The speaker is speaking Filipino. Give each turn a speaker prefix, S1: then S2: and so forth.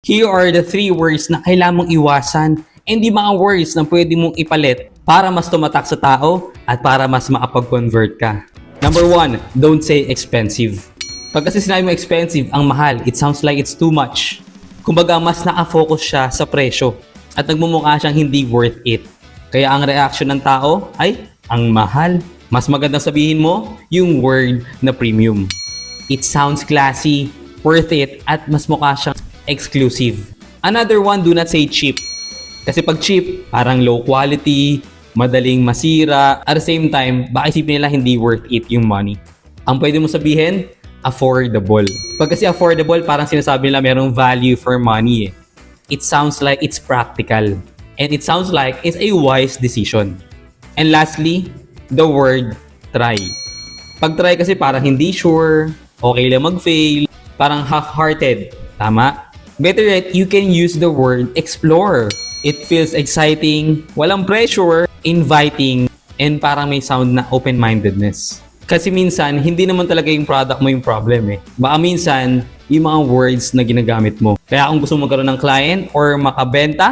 S1: Here are the 3 words na kailangan mong iwasan and di mga words na pwede mong ipalit para mas tumatak sa tao at para mas makapag-convert ka. Number 1, don't say expensive. Pag kasi sinabi mo expensive, ang mahal, it sounds like it's too much. Kumbaga, mas naka-focus siya sa presyo at nagmumukha siyang hindi worth it. Kaya ang reaction ng tao ay, ang mahal. Mas magandang sabihin mo yung word na premium. It sounds classy, worth it, at mas mukha siyang exclusive. Another one, do not say cheap. Kasi pag cheap, parang low quality, madaling masira. At the same time, baka isipin nila hindi worth it yung money. Ang pwede mo sabihin, affordable. Pag kasi affordable, parang sinasabi nila merong value for money eh. It sounds like it's practical. And it sounds like it's a wise decision. And lastly, the word try. Pag try kasi parang hindi sure, okay lang mag-fail, parang half-hearted. Tama? Better yet, you can use the word explore. It feels exciting, walang pressure, inviting, and parang may sound na open-mindedness. Kasi minsan, hindi naman talaga yung product mo yung problem eh. Baka minsan, yung mga words na ginagamit mo. Kaya kung gusto mo magkaroon ng client or makabenta,